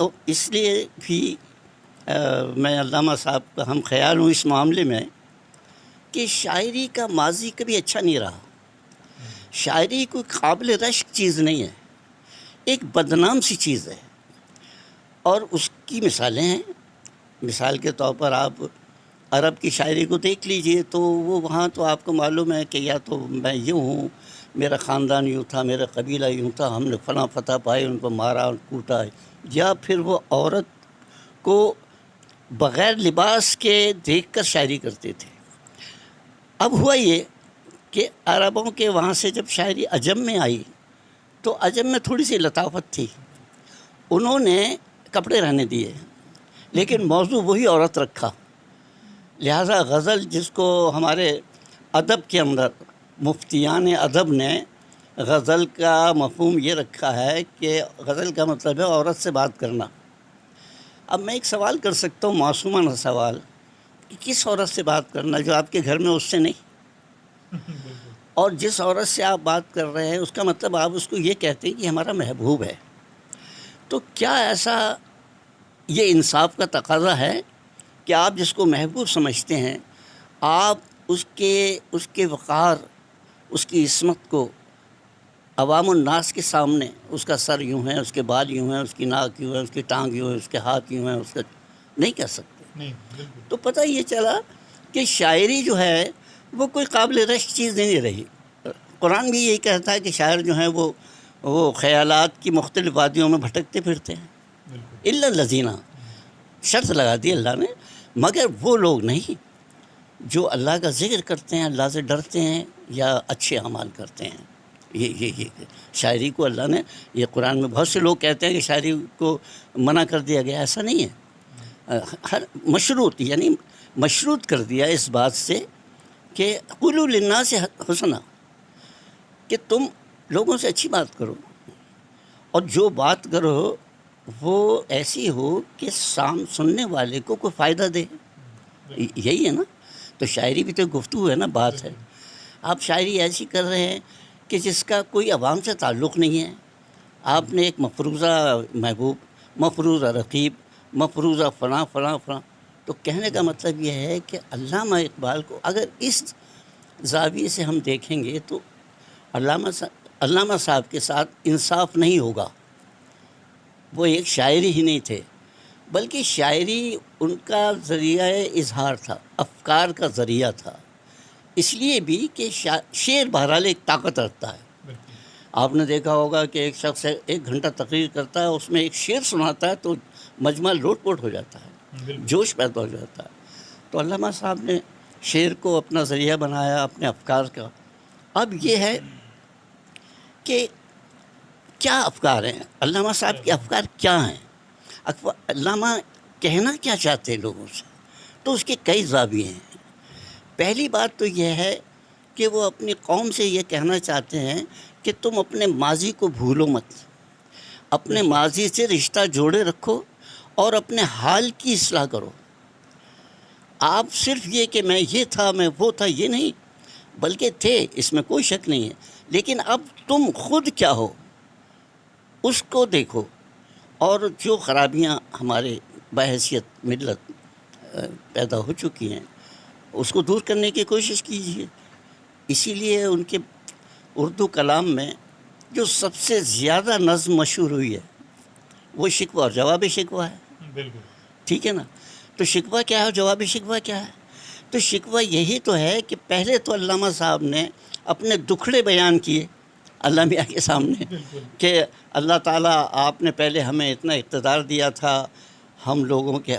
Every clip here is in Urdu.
اس لیے بھی میں علامہ صاحب کا ہم خیال ہوں اس معاملے میں کہ شاعری کا ماضی کبھی اچھا نہیں رہا. شاعری کوئی قابل رشک چیز نہیں ہے، ایک بدنام سی چیز ہے. اور اس کی مثالیں ہیں. مثال کے طور پر آپ عرب کی شاعری کو دیکھ لیجئے تو وہ وہاں تو آپ کو معلوم ہے کہ یا تو میں یوں ہوں، میرا خاندان یوں تھا، میرا قبیلہ یوں تھا، ہم نے فلاں فتح پائے، ان کو مارا اور کوٹا، یا پھر وہ عورت کو بغیر لباس کے دیکھ کر شاعری کرتے تھے. اب ہوا یہ کہ عربوں کے وہاں سے جب شاعری عجم میں آئی تو عجم میں تھوڑی سی لطافت تھی، انہوں نے کپڑے رہنے دیے لیکن موضوع وہی عورت رکھا. لہٰذا غزل، جس کو ہمارے ادب کے اندر مفتیان ادب نے غزل کا مفہوم یہ رکھا ہے کہ غزل کا مطلب ہے عورت سے بات کرنا. اب میں ایک سوال کر سکتا ہوں، معصومانہ سوال، کہ کس عورت سے بات کرنا جو آپ کے گھر میں اس سے نہیں؟ اور جس عورت سے آپ بات کر رہے ہیں اس کا مطلب آپ اس کو یہ کہتے ہیں کہ ہمارا محبوب ہے. تو کیا ایسا یہ انصاف کا تقاضا ہے کہ آپ جس کو محبوب سمجھتے ہیں آپ اس کے وقار، اس کی عصمت کو عوام الناس کے سامنے، اس کا سر یوں ہے، اس کے بال یوں ہیں، اس کی ناک یوں ہے، اس کی ٹانگ یوں ہے، اس کے ہاتھ یوں ہیں، اس کا نہیں کہہ سکتے. نہیں، بالکل. تو پتہ یہ چلا کہ شاعری جو ہے وہ کوئی قابل رشک چیز نہیں رہی. قرآن بھی یہی کہتا ہے کہ شاعر جو ہیں وہ خیالات کی مختلف وادیوں میں بھٹکتے پھرتے ہیں. الا الذین، شرط لگا دی اللہ نے، مگر وہ لوگ نہیں جو اللہ کا ذکر کرتے ہیں، اللہ سے ڈرتے ہیں یا اچھے اعمال کرتے ہیں. یہ شاعری کو اللہ نے، یہ قرآن میں بہت سے لوگ کہتے ہیں کہ شاعری کو منع کر دیا گیا، ایسا نہیں ہے. ہر مشروط، یعنی مشروط کر دیا اس بات سے کہ قولوا للناس حسنا، کہ تم لوگوں سے اچھی بات کرو اور جو بات کرو وہ ایسی ہو کہ سننے والے کو کوئی فائدہ دے. یہی ہے نا. تو شاعری بھی تو گفتگو ہے نا، بات ہے. آپ شاعری ایسی کر رہے ہیں کہ جس کا کوئی عوام سے تعلق نہیں ہے. آپ نے ایک مفروضہ محبوب، مفروضہ رقیب، مفروضہ فلاں فلاں فلاں. تو کہنے کا مطلب یہ ہے کہ علامہ اقبال کو اگر اس زاویے سے ہم دیکھیں گے تو علامہ صاحب کے ساتھ انصاف نہیں ہوگا. وہ ایک شاعری ہی نہیں تھے بلکہ شاعری ان کا ذریعہ اظہار تھا، افکار کا ذریعہ تھا. اس لیے بھی کہ شعر بہرحال ایک طاقت رکھتا ہے. آپ نے دیکھا ہوگا کہ ایک شخص 1 گھنٹہ تقریر کرتا ہے، اس میں ایک شعر سناتا ہے تو مجمع لوٹ پوٹ ہو جاتا ہے، جوش پیدا ہو جاتا ہے. تو علامہ صاحب نے شعر کو اپنا ذریعہ بنایا اپنے افکار کا. اب یہ ہے کہ کیا افکار ہیں علامہ صاحب کے، افکار کیا ہیں، علامہ کہنا کیا چاہتے ہیں لوگوں سے. تو اس کے کئی زاویے ہیں. پہلی بات تو یہ ہے کہ وہ اپنی قوم سے یہ کہنا چاہتے ہیں کہ تم اپنے ماضی کو بھولو مت، اپنے ماضی سے رشتہ جوڑے رکھو اور اپنے حال کی اصلاح کرو. آپ صرف یہ کہ میں یہ تھا، میں وہ تھا، یہ نہیں، بلکہ تھے، اس میں کوئی شک نہیں ہے، لیکن اب تم خود کیا ہو اس کو دیکھو، اور جو خرابیاں ہمارے بحیثیت ملت پیدا ہو چکی ہیں اس کو دور کرنے کی کوشش کیجیے. اسی لیے ان کے اردو کلام میں جو سب سے زیادہ نظم مشہور ہوئی ہے وہ شکوہ اور جواب شکوہ ہے. بالکل ٹھیک ہے نا. تو شکوہ کیا ہے اور جواب شکوہ کیا ہے؟ تو شکوہ یہی تو ہے کہ پہلے تو علامہ صاحب نے اپنے دکھڑے بیان کیے اللہ میاں کے سامنے کہ اللہ تعالیٰ آپ نے پہلے ہمیں اتنا اقتدار دیا تھا، ہم لوگوں کے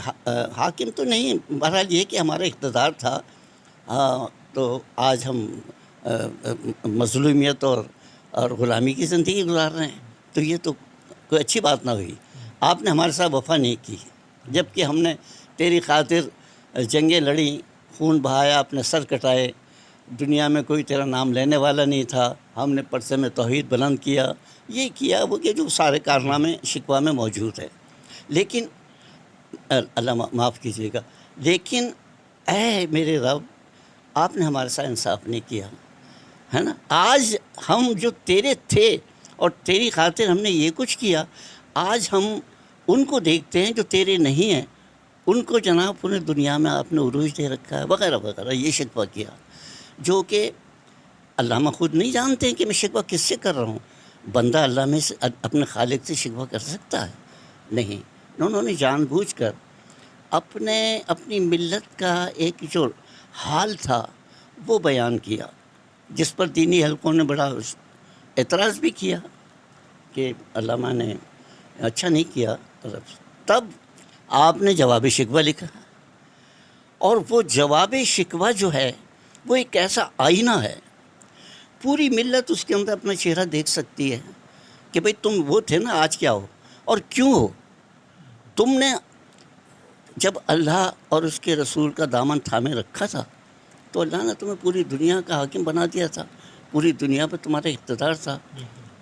حاکم تو نہیں، بہرحال یہ کہ ہمارا اقتدار تھا، تو آج ہم مظلومیت اور غلامی کی زندگی گزار رہے ہیں. تو یہ تو کوئی اچھی بات نہ ہوئی. آپ نے ہمارے ساتھ وفا نہیں کی، جب کہ ہم نے تیری خاطر جنگیں لڑیں، خون بہایا، اپنے سر کٹائے، دنیا میں کوئی تیرا نام لینے والا نہیں تھا، ہم نے پرچم میں توحید بلند کیا، یہ کیا وہ کہ جو سارے کارنامے شکوہ میں موجود ہے. لیکن اللہ معاف کیجیے گا، لیکن اے میرے رب آپ نے ہمارے ساتھ انصاف نہیں کیا ہے نا. آج ہم جو تیرے تھے اور تیری خاطر ہم نے یہ کچھ کیا، آج ہم ان کو دیکھتے ہیں جو تیرے نہیں ہیں، ان کو جناب پوری دنیا میں آپ نے عروج دے رکھا ہے وغیرہ وغیرہ، یہ شکوہ کیا، جو کہ علامہ خود نہیں جانتے ہیں کہ میں شکوہ کس سے کر رہا ہوں۔ بندہ اللہ میں سے اپنے خالق سے شکوہ کر سکتا ہے؟ نہیں۔ انہوں نے جان بوجھ کر اپنی ملت کا ایک جو حال تھا وہ بیان کیا، جس پر دینی حلقوں نے بڑا اعتراض بھی کیا کہ علامہ نے اچھا نہیں کیا۔ تب آپ نے جواب شکوہ لکھا، اور وہ جواب شکوہ جو ہے وہ ایک ایسا آئینہ ہے، پوری ملت اس کے اندر اپنا چہرہ دیکھ سکتی ہے کہ بھئی تم وہ تھے نا، آج کیا ہو اور کیوں ہو۔ تم نے جب اللہ اور اس کے رسول کا دامن تھامے رکھا تھا تو اللہ نے تمہیں پوری دنیا کا حاکم بنا دیا تھا، پوری دنیا پہ تمہارا اقتدار تھا،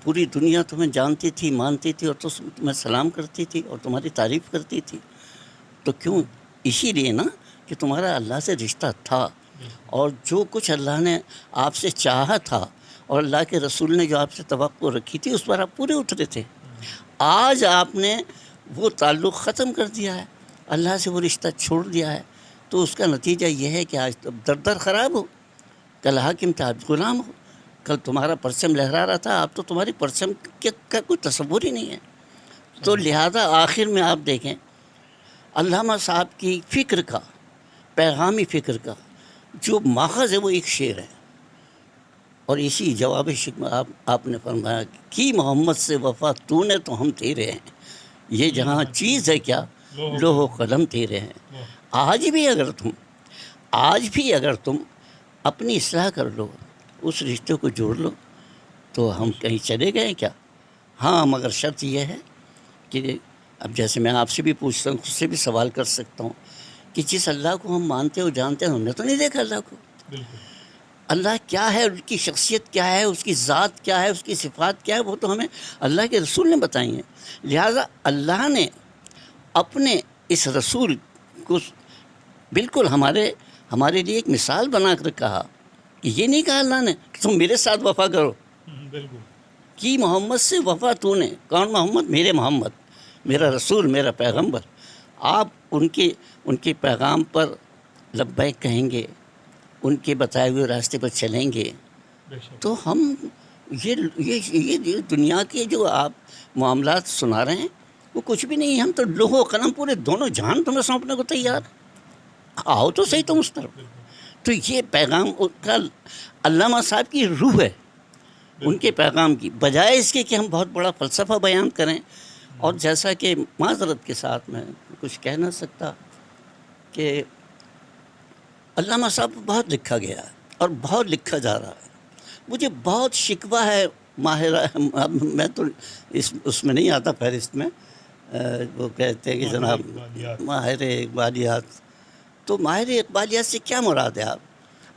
پوری دنیا تمہیں جانتی تھی، مانتی تھی، اور تمہیں سلام کرتی تھی اور تمہاری تعریف کرتی تھی۔ تو کیوں؟ اسی لیے نا کہ تمہارا اللہ سے رشتہ تھا، اور جو کچھ اللہ نے آپ سے چاہا تھا اور اللہ کے رسول نے جو آپ سے توقع رکھی تھی اس پر آپ پورے اترے تھے۔ آج آپ نے وہ تعلق ختم کر دیا ہے، اللہ سے وہ رشتہ چھوڑ دیا ہے، تو اس کا نتیجہ یہ ہے کہ آج در در خراب ہو، کل حاکم تھا آج غلام ہو، کل تمہارا پرچم لہرا رہا تھا، اب تو تمہاری پرچم کا کوئی تصور ہی نہیں ہے۔ تو لہذا آخر میں آپ دیکھیں علامہ صاحب کی فکر کا، پیغامی فکر کا جو ماخذ ہے وہ ایک شعر ہے، اور اسی جواب شکوہ آپ نے فرمایا کہ محمد سے وفا تو نے تو ہم تیرے ہیں، یہ جہاں چیز ہے کیا لوح و قلم تیرے ہیں۔ آج بھی اگر تم اپنی اصلاح کر لو، اس رشتے کو جوڑ لو، تو ہم کہیں چلے گئے کیا؟ ہاں، مگر شرط یہ ہے کہ اب جیسے میں آپ سے بھی پوچھتا ہوں، خود سے بھی سوال کر سکتا ہوں کہ جس اللہ کو ہم مانتے اور جانتے ہیں، ہم نے تو نہیں دیکھا اللہ کو۔ اللہ کیا ہے، اس کی شخصیت کیا ہے، اس کی ذات کیا ہے، اس کی صفات کیا ہے، وہ تو ہمیں اللہ کے رسول نے بتائی ہیں۔ لہٰذا اللہ نے اپنے اس رسول کو بالکل ہمارے لیے ایک مثال بنا کر کہا کہ یہ نہیں کہا اللہ نے کہ تم میرے ساتھ وفا کرو، بالکل کہ محمد سے وفا تو نے۔ کون محمد؟ میرے محمد، میرا رسول، میرا پیغمبر۔ آپ ان کے پیغام پر لبیک کہیں گے، ان کے بتائے ہوئے راستے پر چلیں گے، تو ہم یہ دنیا کے جو آپ معاملات سنا رہے ہیں وہ کچھ بھی نہیں ہے۔ ہم تو لوح و قلم پورے دونوں جہان تمہیں سونپنے کو تیار، آؤ تو صحیح تم اس طرف۔ تو یہ پیغام کا علامہ صاحب کی روح ہے، ان کے پیغام کی، بجائے اس کے کہ ہم بہت بڑا فلسفہ بیان کریں۔ اور جیسا کہ معذرت کے ساتھ میں کچھ کہہ نہ سکتا کہ علامہ صاحب بہت لکھا گیا ہے اور بہت لکھا جا رہا ہے، مجھے بہت شکوہ ہے میں تو اس میں نہیں آتا فہرست میں، وہ کہتے ہیں کہ جناب ماہر اقبالیات، تو ماہر اقبالیات سے کیا مراد ہے؟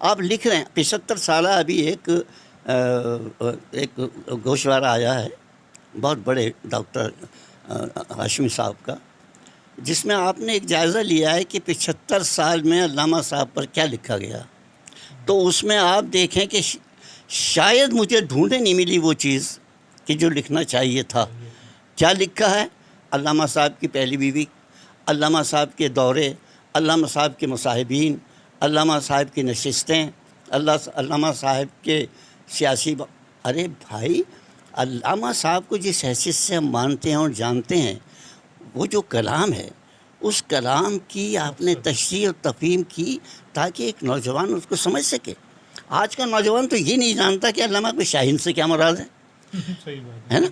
آپ لکھ رہے ہیں 75 سالہ ابھی ایک گوشوارہ آیا ہے بہت بڑے ڈاکٹر ہاشمی صاحب کا، جس میں آپ نے ایک جائزہ لیا ہے کہ 75 سال میں علامہ صاحب پر کیا لکھا گیا۔ تو اس میں آپ دیکھیں کہ شاید مجھے ڈھونڈے نہیں ملی وہ چیز کہ جو لکھنا چاہیے تھا۔ کیا لکھا ہے؟ علامہ صاحب کی پہلی بیوی، علامہ صاحب کے دورے، علامہ صاحب کے مصاحبین، علامہ صاحب کی نشستیں، علامہ صاحب کے سیاسی ارے بھائی، علامہ صاحب کو جس حیثیت سے ہم مانتے ہیں اور جانتے ہیں، وہ جو کلام ہے اس کلام کی آپ نے تشریح اور تفہیم کی تاکہ ایک نوجوان اس کو سمجھ سکے۔ آج کا نوجوان تو یہ نہیں جانتا کہ علامہ کے شاہین سے کیا مراد ہے، صحیح بات ہے نا؟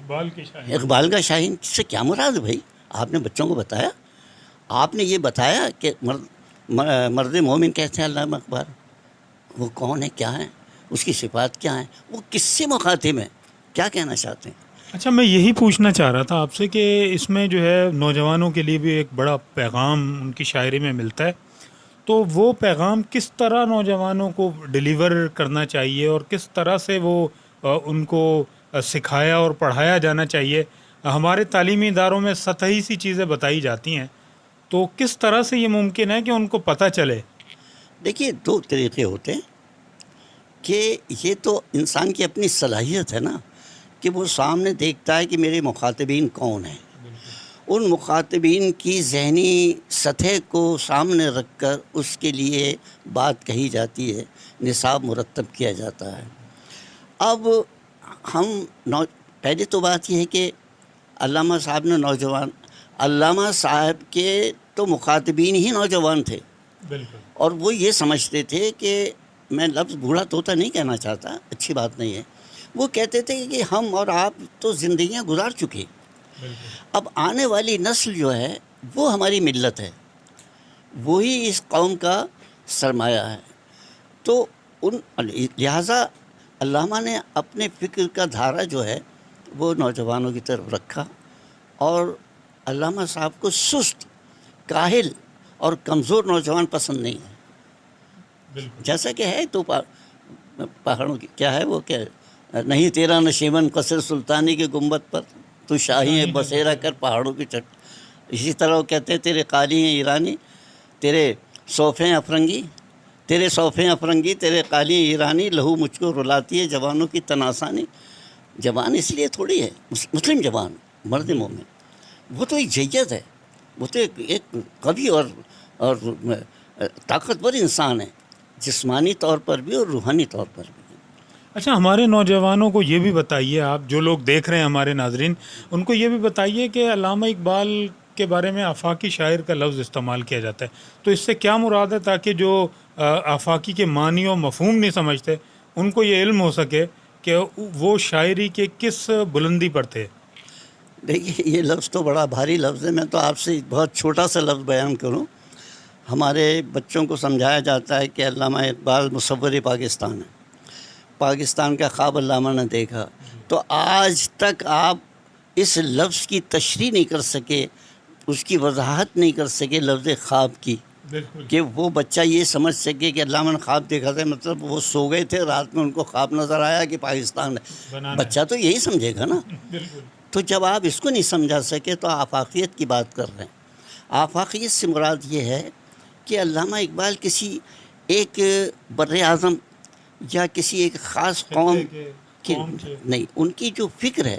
اقبال کا شاہین سے کیا مراد ہے؟ بھائی آپ نے بچوں کو بتایا، آپ نے یہ بتایا کہ مرد مومن کہتے ہیں علامہ اقبال، وہ کون ہے، کیا ہے، اس کی صفات کیا ہیں، وہ کس سے مخاطب ہیں، کیا کہنا چاہتے ہیں؟ اچھا، میں یہی پوچھنا چاہ رہا تھا آپ سے کہ اس میں جو ہے نوجوانوں کے لیے بھی ایک بڑا پیغام ان کی شاعری میں ملتا ہے، تو وہ پیغام کس طرح نوجوانوں کو ڈیلیور کرنا چاہیے اور کس طرح سے وہ ان کو سکھایا اور پڑھایا جانا چاہیے؟ ہمارے تعلیمی اداروں میں سطحی سی چیزیں بتائی جاتی ہیں، تو کس طرح سے یہ ممکن ہے کہ ان کو پتہ چلے؟ دیکھیے، 2 طریقے ہوتے ہیں کہ یہ تو انسان کی اپنی صلاحیت ہے نا کہ وہ سامنے دیکھتا ہے کہ میرے مخاطبین کون ہیں، ان مخاطبین کی ذہنی سطح کو سامنے رکھ کر اس کے لیے بات کہی جاتی ہے، نصاب مرتب کیا جاتا ہے۔ اب ہم پہلے تو بات یہ ہے کہ علامہ صاحب نے علامہ صاحب کے تو مخاطبین ہی نوجوان تھے، بالکل، اور وہ یہ سمجھتے تھے کہ میں لفظ بوڑھا طوطا نہیں کہنا چاہتا، اچھی بات نہیں ہے، وہ کہتے تھے کہ ہم اور آپ تو زندگیاں گزار چکے، بالکل، اب آنے والی نسل جو ہے وہ ہماری ملت ہے، وہی اس قوم کا سرمایہ ہے۔ تو لہٰذا علامہ نے اپنے فکر کا دھارا جو ہے وہ نوجوانوں کی طرف رکھا، اور علامہ صاحب کو سست، کاہل اور کمزور نوجوان پسند نہیں ہے، بالکل، جیسا کہ ہے تو پہاڑوں کی کیا ہے وہ، کیا نہیں تیرا نشیمن قصر سلطانی کے گنبد پر، تو شاہی بسیرا کر پہاڑوں کی چٹ۔ اسی طرح وہ کہتے ہیں تیرے قالی ہیں ایرانی، تیرے صوفیں افرنگی، تیرے صوفیں افرنگی، تیرے قالی ایرانی، لہو مجھ کو رلاتی ہے جوانوں کی تناسانی۔ جوان اس لیے تھوڑی ہے، مسلم جوان، مرد مومن، وہ تو ایک جیت ہے، وہ تو ایک قوی اور طاقتور انسان ہے، جسمانی طور پر بھی اور روحانی طور پر بھی۔ اچھا، ہمارے نوجوانوں کو یہ بھی بتائیے، آپ جو لوگ دیکھ رہے ہیں ہمارے ناظرین، ان کو یہ بھی بتائیے کہ علامہ اقبال کے بارے میں آفاقی شاعر کا لفظ استعمال کیا جاتا ہے، تو اس سے کیا مراد ہے، تاکہ جو آفاقی کے معنی و مفہوم نہیں سمجھتے ان کو یہ علم ہو سکے کہ وہ شاعری کے کس بلندی پر تھے۔ دیکھیے یہ لفظ تو بڑا بھاری لفظ ہے، میں تو آپ سے بہت چھوٹا سا لفظ بیان کروں۔ ہمارے بچوں کو سمجھایا جاتا ہے کہ علامہ اقبال مصور پاکستان ہے، پاکستان کا خواب علامہ نے دیکھا، تو آج تک آپ اس لفظ کی تشریح نہیں کر سکے، اس کی وضاحت نہیں کر سکے لفظ خواب کی، بالکل، کہ وہ بچہ یہ سمجھ سکے کہ علامہ نے خواب دیکھا تھا، مطلب وہ سو گئے تھے، رات میں ان کو خواب نظر آیا کہ پاکستان ہے، بچہ تو یہی سمجھے گا نا۔ بالکل، تو جب آپ اس کو نہیں سمجھا سکے تو آفاقیت کی بات کر رہے ہیں۔ آفاقیت سے مراد یہ ہے کہ علامہ اقبال کسی ایک بر اعظم یا کسی ایک خاص قوم کی نہیں، ان کی جو فکر ہے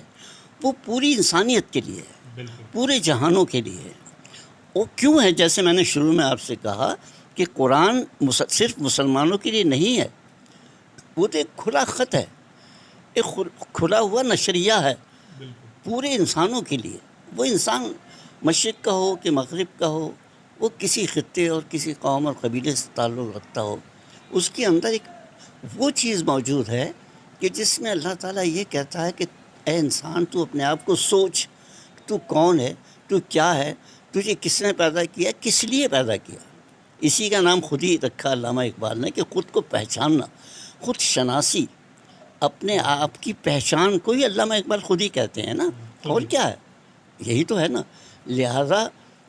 وہ پوری انسانیت کے لیے ہے، بالکل، پورے جہانوں کے لیے ہے۔ وہ کیوں ہے، جیسے میں نے شروع میں آپ سے کہا کہ قرآن صرف مسلمانوں کے لیے نہیں ہے، وہ تو ایک کھلا خط ہے، ایک کھلا ہوا نشریہ ہے پورے انسانوں کے لیے۔ وہ انسان مشرق کا ہو کہ مغرب کا ہو، وہ کسی خطے اور کسی قوم اور قبیلے سے تعلق رکھتا ہو، اس کے اندر ایک وہ چیز موجود ہے کہ جس میں اللہ تعالیٰ یہ کہتا ہے کہ اے انسان تو اپنے آپ کو سوچ، تو کون ہے، تو کیا ہے، تجھے کس نے پیدا کیا، کس لیے پیدا کیا۔ اسی کا نام خود ہی رکھا علامہ اقبال نے کہ خود کو پہچاننا، خود شناسی، اپنے آپ کی پہچان کو ہی علامہ اقبال خود ہی کہتے ہیں نا، اور کیا ہے، یہی تو ہے نا۔ لہذا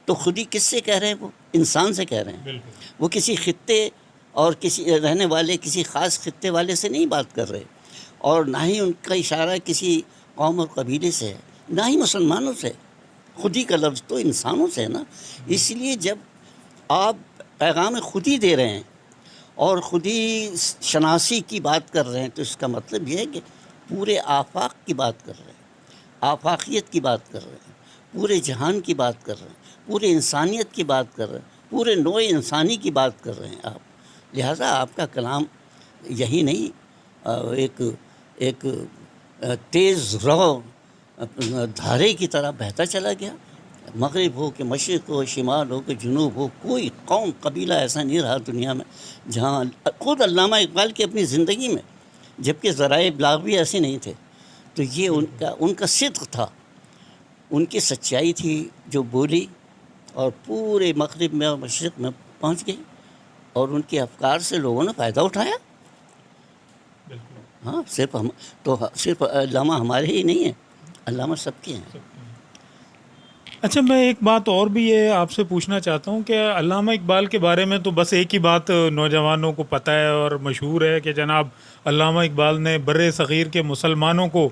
تو خود ہی کس سے کہہ رہے ہیں، وہ انسان سے کہہ رہے ہیں، وہ کسی خطے اور کسی رہنے والے کسی خاص خطے والے سے نہیں بات کر رہے، اور نہ ہی ان کا اشارہ کسی قوم اور قبیلے سے ہے، نہ ہی مسلمانوں سے، خود ہی کا لفظ تو انسانوں سے ہے نا۔ اس لیے جب آپ پیغام خود ہی دے رہے ہیں اور خود ہی شناسی کی بات کر رہے ہیں، تو اس کا مطلب یہ ہے کہ پورے آفاق کی بات کر رہے ہیں، آفاقیت کی بات کر رہے ہیں، پورے جہان کی بات کر رہے ہیں، پورے انسانیت کی بات کر رہے ہیں، پورے نوع انسانی کی بات کر رہے ہیں آپ۔ لہٰذا آپ کا کلام یہی نہیں ایک تیز رو دھارے کی طرح بہتا چلا گیا، مغرب ہو کہ مشرق ہو، شمال ہو کہ جنوب ہو، کوئی قوم قبیلہ ایسا نہیں رہا دنیا میں جہاں خود علامہ اقبال کی اپنی زندگی میں، جبکہ ذرائع ابلاغ بھی ایسے نہیں تھے، تو یہ ان کا صدق تھا، ان کی سچائی تھی جو بولی اور پورے مغرب میں اور مشرق میں پہنچ گئی، اور ان کے افکار سے لوگوں نے فائدہ اٹھایا۔ ہاں، صرف علامہ ہمارے ہی نہیں ہیں، علامہ سب کے ہیں۔ اچھا، میں ایک بات اور بھی یہ آپ سے پوچھنا چاہتا ہوں کہ علامہ اقبال کے بارے میں تو بس ایک ہی بات نوجوانوں کو پتہ ہے اور مشہور ہے کہ جناب علامہ اقبال نے بر صغیر کے مسلمانوں کو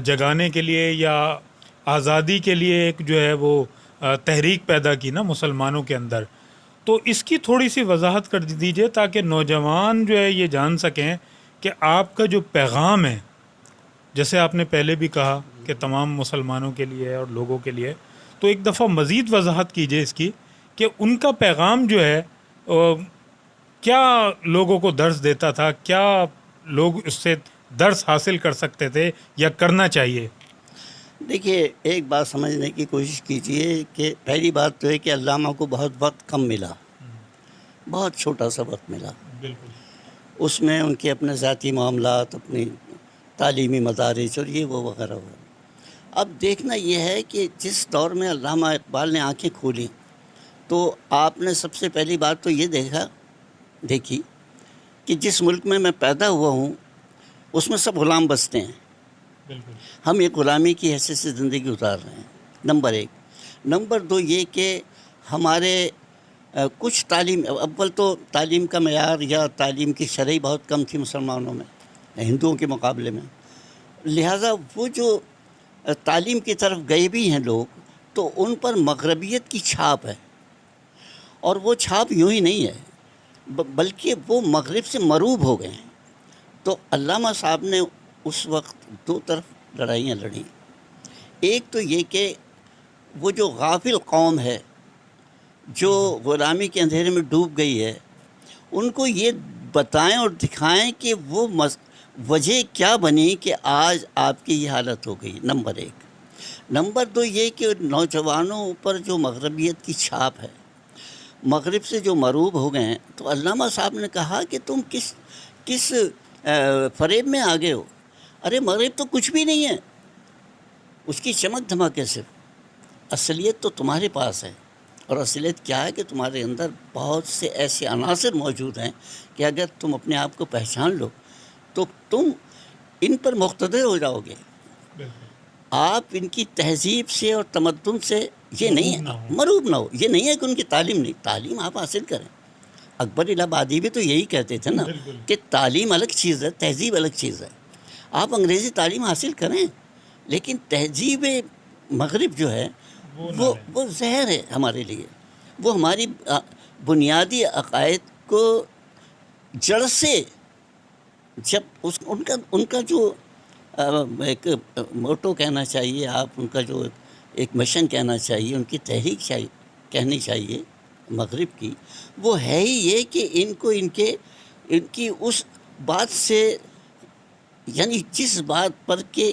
جگانے کے لیے یا آزادی کے لیے ایک جو ہے وہ تحریک پیدا کی نا مسلمانوں کے اندر، تو اس کی تھوڑی سی وضاحت کر دیجئے تاکہ نوجوان جو ہے یہ جان سکیں کہ آپ کا جو پیغام ہے، جیسے آپ نے پہلے بھی کہا کہ تمام مسلمانوں کے لیے اور لوگوں کے لیے، تو ایک دفعہ مزید وضاحت کیجیے اس کی کہ ان کا پیغام جو ہے کیا لوگوں کو درس دیتا تھا، کیا لوگ اس سے درس حاصل کر سکتے تھے یا کرنا چاہیے؟ دیکھیے، ایک بات سمجھنے کی کوشش کیجیے کہ پہلی بات تو ہے کہ علامہ کو بہت وقت کم ملا، بہت چھوٹا سا وقت ملا. بالکل. اس میں ان کے اپنے ذاتی معاملات، اپنی تعلیمی مدارس اور یہ وہ وغیرہ ہوا. اب دیکھنا یہ ہے کہ جس دور میں علامہ اقبال نے آنکھیں کھولی تو آپ نے سب سے پہلی بات تو یہ دیکھی کہ جس ملک میں پیدا ہوا ہوں اس میں سب غلام بستے ہیں. بالکل. ہم ایک غلامی کی حیثیت سے زندگی گزار رہے ہیں، نمبر ایک. نمبر دو یہ کہ ہمارے کچھ تعلیم، اول تو تعلیم کا معیار یا تعلیم کی شرح بہت کم تھی مسلمانوں میں ہندوؤں کے مقابلے میں، لہٰذا وہ جو تعلیم کی طرف گئے بھی ہیں لوگ تو ان پر مغربیت کی چھاپ ہے، اور وہ چھاپ یوں ہی نہیں ہے بلکہ وہ مغرب سے مروب ہو گئے ہیں. تو علامہ صاحب نے اس وقت دو طرف لڑائیاں لڑیں. ایک تو یہ کہ وہ جو غافل قوم ہے جو غلامی کے اندھیرے میں ڈوب گئی ہے، ان کو یہ بتائیں اور دکھائیں کہ وہ وجہ کیا بنی کہ آج آپ کی یہ حالت ہو گئی، نمبر ایک. نمبر دو یہ کہ نوجوانوں پر جو مغربیت کی چھاپ ہے، مغرب سے جو مروب ہو گئے ہیں، تو علامہ صاحب نے کہا کہ تم کس فریب میں آگے ہو. ارے مغرب تو کچھ بھی نہیں ہے، اس کی چمک دھماکے سے اصلیت تو تمہارے پاس ہے. اور اصلیت کیا ہے کہ تمہارے اندر بہت سے ایسے عناصر موجود ہیں کہ اگر تم اپنے آپ کو پہچان لو تو تم ان پر مقتدر ہو جاؤ گے. آپ ان کی تہذیب سے اور تمدن سے یہ نہیں ہے مروب نہ ہو. یہ نہیں ہے کہ ان کی تعلیم نہیں، تعلیم آپ حاصل کریں. اکبر الہ آبادی بھی تو یہی کہتے تھے نا کہ تعلیم الگ چیز ہے، تہذیب الگ چیز ہے. آپ انگریزی تعلیم حاصل کریں لیکن تہذیب مغرب جو ہے وہ زہر ہے ہمارے لیے. وہ ہماری بنیادی عقائد کو جڑ سے، جب ان کا جو ایک موٹو کہنا چاہیے، آپ ان کا جو ایک مشن کہنا چاہیے، ان کی تحریک کہنی چاہیے مغرب کی، وہ ہے ہی یہ کہ ان کی اس بات سے، یعنی جس بات پر کہ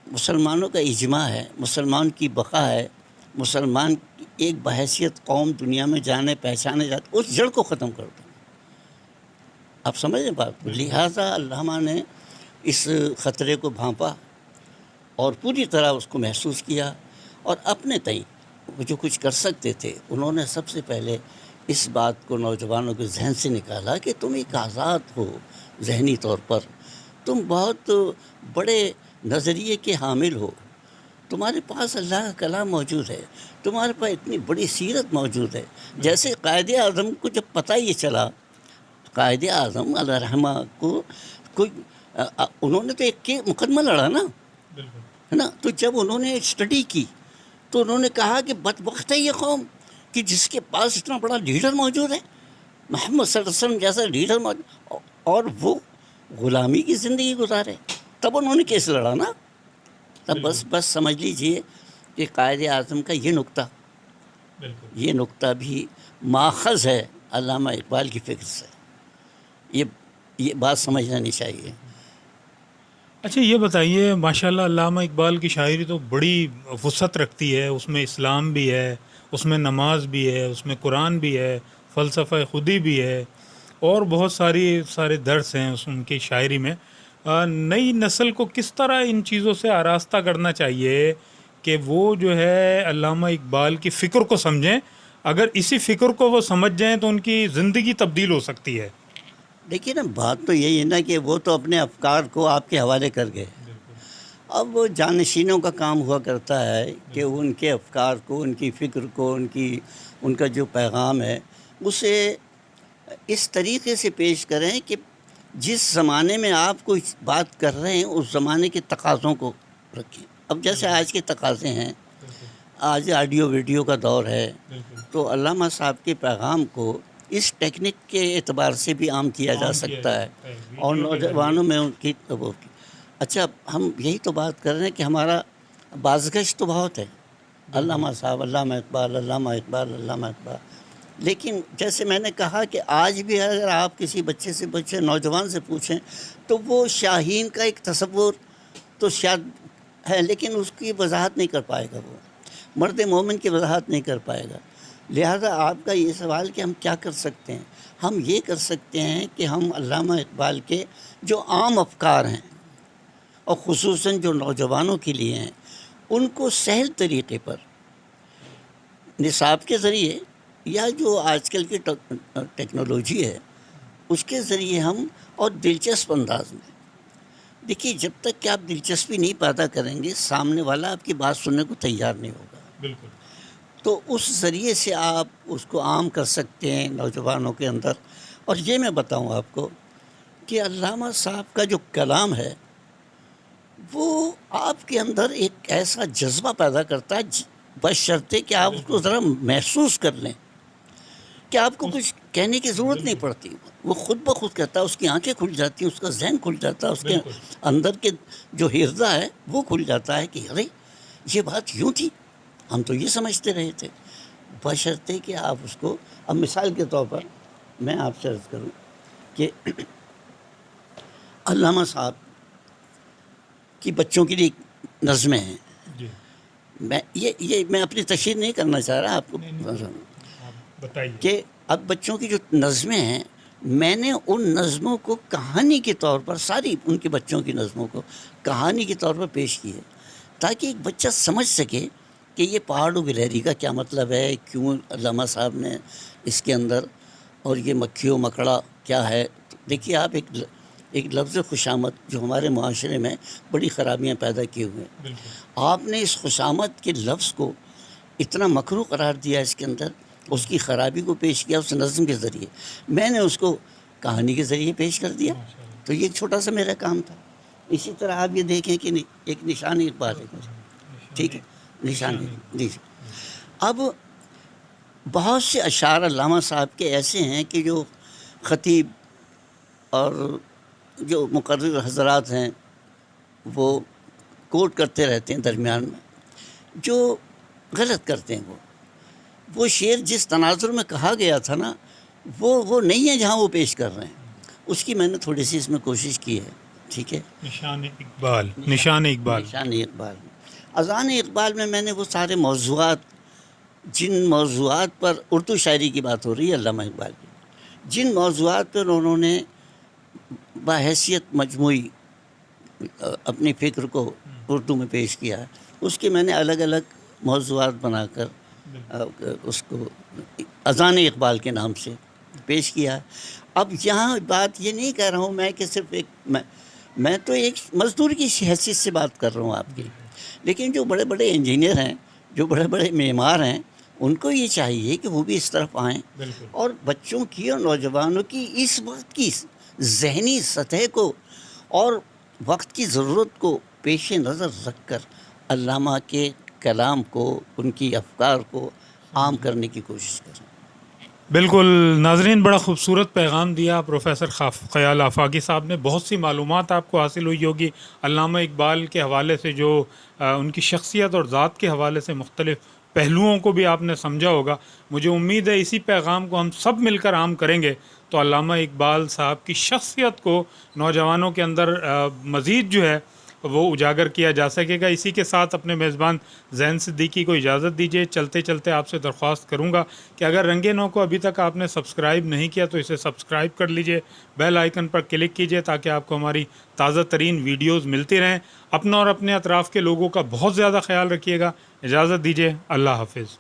مسلمانوں کا اجماع ہے، مسلمان کی بقا ہے، مسلمان کی ایک بحیثیت قوم دنیا میں جانے پہچانے جاتے، اس جڑ کو ختم کر دو. آپ سمجھ رہے بات. لہٰذا علامہ نے اس خطرے کو بھانپا اور پوری طرح اس کو محسوس کیا، اور اپنے تئیں وہ جو کچھ کر سکتے تھے انہوں نے سب سے پہلے اس بات کو نوجوانوں کے ذہن سے نکالا کہ تم ایک آزاد ہو ذہنی طور پر، تم بہت بڑے نظریے کے حامل ہو، تمہارے پاس اللہ کا کلام موجود ہے، تمہارے پاس اتنی بڑی سیرت موجود ہے. جیسے قائد اعظم کو جب پتہ یہ چلا، قائد اعظم علیہ رحمہ کو انہوں نے تو ایک مقدمہ لڑا نا، ہے نا. تو جب انہوں نے اسٹڈی کی تو انہوں نے کہا کہ بدبخت ہے یہ قوم کہ جس کے پاس اتنا بڑا لیڈر موجود ہے، محمد صلی اللہ علیہ وسلم جیسا لیڈر موجود، اور وہ غلامی کی زندگی گزارے. تب انہوں نے کیس لڑا نا. تب بس سمجھ لیجئے کہ قائد اعظم کا یہ نقطہ بھی ماخذ ہے علامہ اقبال کی فکر سے. یہ بات سمجھ لینی چاہیے. اچھا یہ بتائیے، ماشاءاللہ علامہ اقبال کی شاعری تو بڑی وسعت رکھتی ہے، اس میں اسلام بھی ہے، اس میں نماز بھی ہے، اس میں قرآن بھی ہے، فلسفہ خودی بھی ہے، اور بہت سارے درس ہیں ان کی شاعری میں. نئی نسل کو کس طرح ان چیزوں سے آراستہ کرنا چاہیے کہ وہ جو ہے علامہ اقبال کی فکر کو سمجھیں؟ اگر اسی فکر کو وہ سمجھ جائیں تو ان کی زندگی تبدیل ہو سکتی ہے. دیکھیے نا، بات تو یہی ہے نا کہ وہ تو اپنے افکار کو آپ کے حوالے کر گئے. اب وہ جانشینوں کا کام ہوا کرتا ہے کہ ان کے افکار کو، ان کی فکر کو، ان کا جو پیغام ہے اسے اس طریقے سے پیش کریں کہ جس زمانے میں آپ کوئی بات کر رہے ہیں اس زمانے کے تقاضوں کو رکھیں. اب جیسے آج کے تقاضے ہیں، آج آڈیو ویڈیو کا دور ہے، تو علامہ صاحب کے پیغام کو اس ٹیکنک کے اعتبار سے بھی عام کیا جا سکتا ہے، اور نوجوانوں میں ان کی اچھا، ہم یہی تو بات کر رہے ہیں کہ ہمارا بازگشت تو بہت ہے، علامہ صاحب، علامہ اقبال، علامہ اقبال، علامہ اقبال. لیکن جیسے میں نے کہا کہ آج بھی اگر آپ کسی بچے سے پوچھیں، نوجوان سے پوچھیں، تو وہ شاہین کا ایک تصور تو شاید ہے، لیکن اس کی وضاحت نہیں کر پائے گا، وہ مرد مومن کی وضاحت نہیں کر پائے گا. لہذا آپ کا یہ سوال کہ ہم کیا کر سکتے ہیں، ہم یہ کر سکتے ہیں کہ ہم علامہ اقبال کے جو عام افکار ہیں اور خصوصاً جو نوجوانوں کے لیے ہیں، ان کو سہل طریقے پر نصاب کے ذریعے یا جو آج کل کی ٹیکنالوجی ہے اس کے ذریعے ہم، اور دلچسپ انداز میں. دیکھیے، جب تک کہ آپ دلچسپی نہیں پیدا کریں گے، سامنے والا آپ کی بات سننے کو تیار نہیں ہوگا. بالکل. تو اس ذریعے سے آپ اس کو عام کر سکتے ہیں نوجوانوں کے اندر. اور یہ میں بتاؤں آپ کو کہ علامہ صاحب کا جو کلام ہے وہ آپ کے اندر ایک ایسا جذبہ پیدا کرتا ہے، بشرطے کہ آپ اس کو ذرا محسوس کر لیں کہ آپ کو کچھ کہنے کی ضرورت نہیں پڑتی. وہ خود بخود کہتا ہے، اس کی آنکھیں کھل جاتی ہیں، اس کا ذہن کھل جاتا ہے، اس کے اندر کے جو ہردہ ہے وہ کھل جاتا ہے کہ ارے یہ بات یوں تھی، ہم تو یہ سمجھتے رہے تھے. بشرطے کہ آپ اس کو، اب مثال کے طور پر میں آپ سے عرض کروں کہ علامہ صاحب کی بچوں کے لیے نظمیں ہیں. جی میں اپنی تشہیر نہیں کرنا چاہ رہا آپ کو، بتائیے کہ اب بچوں کی جو نظمیں ہیں، میں نے ان نظموں کو کہانی کے طور پر، ساری ان کے بچوں کی نظموں کو کہانی کے طور پر پیش کی ہے، تاکہ ایک بچہ سمجھ سکے کہ یہ پہاڑ و گلہری کا کیا مطلب ہے، کیوں علامہ صاحب نے اس کے اندر، اور یہ مکھی و مکڑا کیا ہے. دیکھیے آپ ایک لفظ خوشامد جو ہمارے معاشرے میں بڑی خرابیاں پیدا کیے ہوئے ہیں، آپ نے اس خوشامد کے لفظ کو اتنا مکروہ قرار دیا، اس کے اندر اس کی خرابی کو پیش کیا اس نظم کے ذریعے. میں نے اس کو کہانی کے ذریعے پیش کر دیا. تو یہ ایک چھوٹا سا میرا کام تھا. اسی طرح آپ یہ دیکھیں کہ ایک نشان اقبال ہے، ٹھیک ہے، نشان. جی. اب بہت سے اشعار علامہ صاحب کے ایسے ہیں کہ جو خطیب اور جو مقرر حضرات ہیں وہ کوٹ کرتے رہتے ہیں درمیان میں، جو غلط کرتے ہیں. وہ شعر جس تناظر میں کہا گیا تھا نا، وہ نہیں ہے جہاں وہ پیش کر رہے ہیں. اس کی میں نے تھوڑی سی اس میں کوشش کی ہے. ٹھیک ہے. نشان اقبال. اذان اقبال میں نے وہ سارے موضوعات، جن موضوعات پر اردو شاعری کی بات ہو رہی ہے علامہ اقبال کی، جن موضوعات پر انہوں نے بحیثیت مجموعی اپنی فکر کو اردو میں پیش کیا ہے، اس کے میں نے الگ الگ موضوعات بنا کر اس کو اذان اقبال کے نام سے پیش کیا ہے. اب یہاں بات یہ نہیں کہہ رہا ہوں میں کہ صرف میں تو ایک مزدور کی حیثیت سے بات کر رہا ہوں آپ کی، لیکن جو بڑے بڑے انجینئر ہیں، جو بڑے بڑے معمار ہیں، ان کو یہ چاہیے کہ وہ بھی اس طرف آئیں اور بچوں کی اور نوجوانوں کی اس وقت کی ذہنی سطح کو اور وقت کی ضرورت کو پیش نظر رکھ کر علامہ کے کلام کو، ان کی افکار کو عام کرنے کی کوشش کریں. بالکل ناظرین، بڑا خوبصورت پیغام دیا پروفیسر خیال آفاقی صاحب نے. بہت سی معلومات آپ کو حاصل ہوئی ہوگی علامہ اقبال کے حوالے سے، جو ان کی شخصیت اور ذات کے حوالے سے مختلف پہلوؤں کو بھی آپ نے سمجھا ہوگا. مجھے امید ہے اسی پیغام کو ہم سب مل کر عام کریں گے تو علامہ اقبال صاحب کی شخصیت کو نوجوانوں کے اندر مزید جو ہے وہ اجاگر کیا جا سکے گا. اسی کے ساتھ اپنے میزبان زین صدیقی کو اجازت دیجیے. چلتے چلتے آپ سے درخواست کروں گا کہ اگر رنگ نو کو ابھی تک آپ نے سبسکرائب نہیں کیا تو اسے سبسکرائب کر لیجیے، بیل آئیکن پر کلک کیجیے تاکہ آپ کو ہماری تازہ ترین ویڈیوز ملتی رہیں. اپنا اور اپنے اطراف کے لوگوں کا بہت زیادہ خیال رکھیے گا. اجازت دیجیے. اللہ حافظ.